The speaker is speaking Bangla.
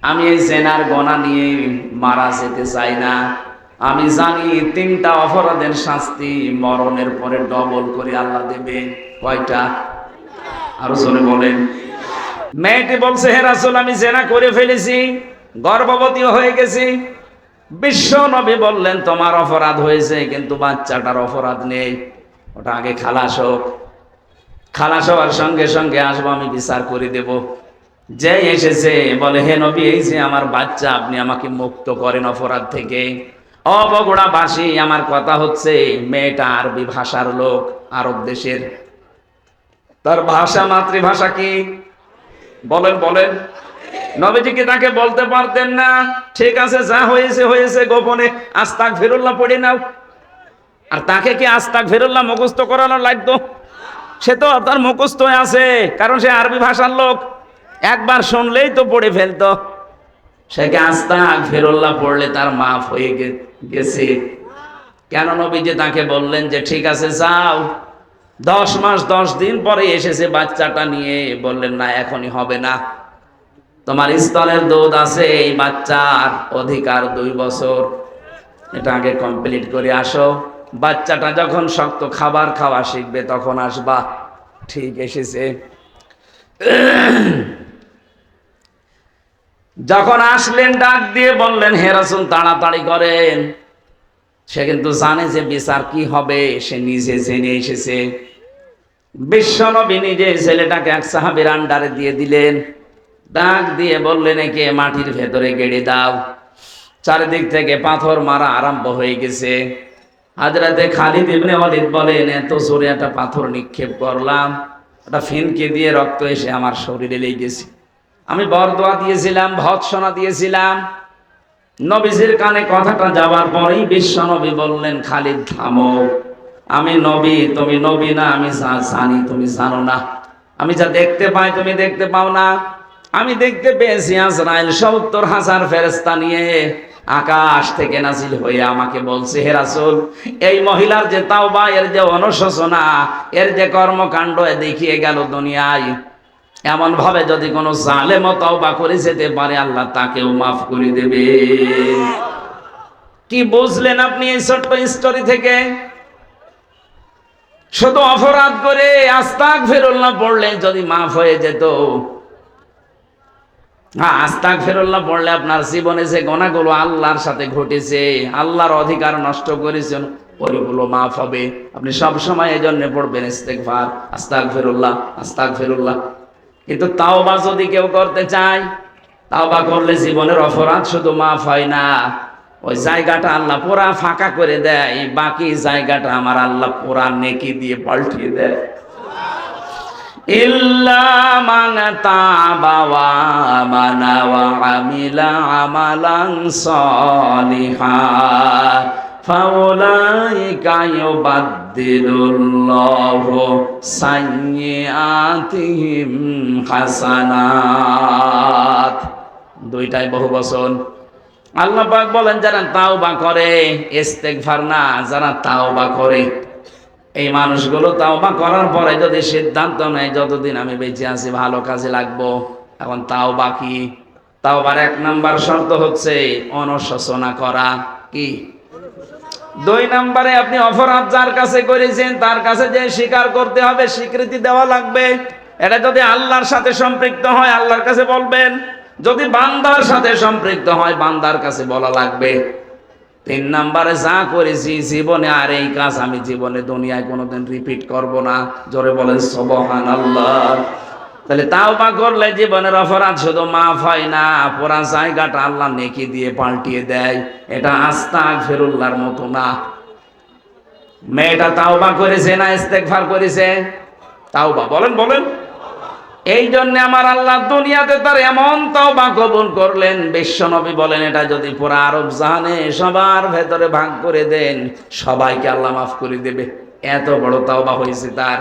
আমি এই জেনার গোনা নিয়ে মারা যেতে চাই না। আমি জানি 3টা অপরাধের শাস্তি মরণের পরে ডবল করে আল্লাহ দেবে। কয়টা? আরো জোরে বলেন। মেয়েটি বলছে, হে রাসূল, আমি জেনা করে ফেলেছি, গর্ভবতী হয়ে গেছি। বিশ্ব নবী বললেন, তোমার অপরাধ হয়েছে, কিন্তু বাচ্চাটার অপরাধ নেই। ওটা আগে খালাস হোক। খালাস হওয়ার সঙ্গে সঙ্গে আসবো, আমি বিচার করে দেব। যে এসেছে বলে, হে নবী, এই যে আমার বাচ্চা, আপনি আমাকে মুক্ত করেন অপরাধ থেকে। বগুড়াবাসী, আমার কথা হচ্ছে, মেয়েটা আরবি ভাষার লোক, আরব দেশের। তার ভাষা, মাতৃভাষা কি? বলেন বলেন। নবীজিকে তাকে বলতে পারতেন না, ঠিক আছে, যা হয়েছে হয়েছে, গোপনে আস্তাগফিরুল্লাহ পড়ে নাও। আর তাকে কি আস্তাগফিরুল্লাহ মুখস্থ করানো লাগতো? সে তো তার মুখস্থ আছে, কারণ সে আরবি ভাষার লোক, একবার শুনলেই তো পড়ে ফেলতো। সে কি আস্তাগফিরুল্লাহ পড়লে তার মাফ হয়ে গেছে? কেন নবীজি তাকে বললেন যে ঠিক আছে যাও। 10 মাস 10 দিন পরে এসেছে বাচ্চাটা নিয়ে, বললেন না, এখনই হবে না। তোমার স্তনের দুধ আছে, এই বাচ্চার অধিকার 2 বছর, এটা আগে কমপ্লিট করে আসো। বাচ্চাটা যখন শক্ত খাবার খাওয়া শিখবে তখন আসবা। ঠিক এসেছে। যখন আসলেন ডাক দিয়ে বললেন, হে রাসূল, তাড়াতাড়ি করেন। সে কিন্তু জানে যে বিচার কি হবে, সে নিজে জেনে এসেছে। বিশ্বনবী নিজে ছেলেটাকে এক সাহাবীর আন্ডারে দিয়ে দিলেন। ডাক দিয়ে বললেন, একে মাটির ভেতরে গেড়ে দাও। চারিদিক থেকে পাথর মারা আরম্ভ হয়ে গেছে। হযরতে খালিদ ইবনে ওয়ালিদ বলেন, এত জোরে একটা পাথর নিক্ষেপ করলাম, একটা ফিনকে দিয়ে রক্ত এসে আমার শরীরে লেগে গেছে। আমি বরদোয়া দিয়েছিলাম, ভৎসনা দিয়েছিলাম। নবীজির কানে কথাটা যাওয়ার পরেই বিশ্বনবী বললেন, খালিদ থামো, আমি নবী, তুমি নবী না। আমি যা জানি তুমি জানো না। আমি যা দেখতে পাই তুমি দেখতে পাও না। আমি দেখতে পেয়েছি আজরাইল 70,000 ফেরেশতা নিয়ে আকাশ থেকে নাজিল হয়ে আমাকে বলছে, হে রাসূল, এই মহিলার যে তাওবা, এর যে অনুশোচনা, এর যে কর্মকাণ্ড দেখিয়ে গেল দুনিয়ায়, এমন ভাবে যদি কোনো জালেমও তওবা করে যেতে পারে, আল্লাহ তাকেও মাফ করে দেবে। কি বুঝলেন আপনি এই ছোট্ট স্টোরি থেকে? শুধু অপরাধ করে আস্তাগফিরুল্লাহ পড়লে যদি মাফ হয়ে যেত। হ্যাঁ, আস্তাগফিরুল্লাহ পড়লে আপনার জীবনে যে গুনাহগুলো আল্লাহর সাথে ঘটেছে, আল্লাহর অধিকার নষ্ট করেছেন, ওইগুলো মাফ হবে। আপনি সব সময় এই জন্য পড়বেন ইস্তেগফার, আস্তাগফিরুল্লাহ, আস্তাগফিরুল্লাহ। কিন্তু তাওবা যদি কেউ করতে চায়, তাওবা করলে জীবনের অপরাধ শুধু মাফ হয় না, ওই জায়গাটা আল্লাহ পুরা ফাঁকা করে দেয়, বাকি জায়গাটা আমার আল্লাহ পুরা নেকি দিয়ে পাল্টিয়ে দেয়। ইল্লা মান তাবা ওয়া আমানা ওয়া আমিলা আমালান সলিহা ফাউলাইকা ইউবাদদিলুল্লাহু সাইয়্যাতিহিম হাসানাত। দুইটাই বহুবচন। আল্লাহ পাক বলেন, যারা তাওবা করে, ইস্তেগফার না, যারা তাওবা করে, এই মানুষগুলো তাওবা করার পরে যদি সিদ্ধান্ত নেয় যতদিন আমি বেঁচে আছি ভালো কাজে লাগবো। এখন তাওবা কি? তাওবার 1 নাম্বার শর্ত হচ্ছে অনুশোচনা করা। কি? 2 নাম্বারে আপনি অপরাধ যার কাছে করেছেন তার কাছে যে স্বীকার করতে হবে, স্বীকৃতি দেওয়া লাগবে। এটা যদি আল্লাহর সাথে সম্পৃক্ত হয় আল্লাহর কাছে বলবেন, যদি বান্দার সাথে সম্পৃক্ত হয় বান্দার কাছে বলা লাগবে। 3 নাম্বারে যা করেছি জীবনে আর এই কাজ আমি জীবনে দুনিয়ায় কোনোদিন রিপিট করব না। জোরে বলেন সুবহানাল্লাহ। তাহলে তাওবা করলে জীবনের অপরাধ শুধু মাফ হয় না, পুরা জায়গাটা আল্লাহ নেকি দিয়ে পাল্টিয়ে দেয়। এটা আস্তাগফিরুল্লাহর মতো না। মেয়েটা তাওবা করেছে না ইস্তেগফার করেছে? তাওবা। বলেন বলেন। এই জন্য আমার আল্লাহ দুনিয়াতে তার এমন তাওবা কবুল করলেন, বিশ্বনবী বলেন, এটা যদি পুরা আরব জাহানে সবার ভেতরে ভাগ করে দেন, সবাইকে আল্লাহ মাফ করে দেবে। এত বড় তাওবা হয়েছে তার।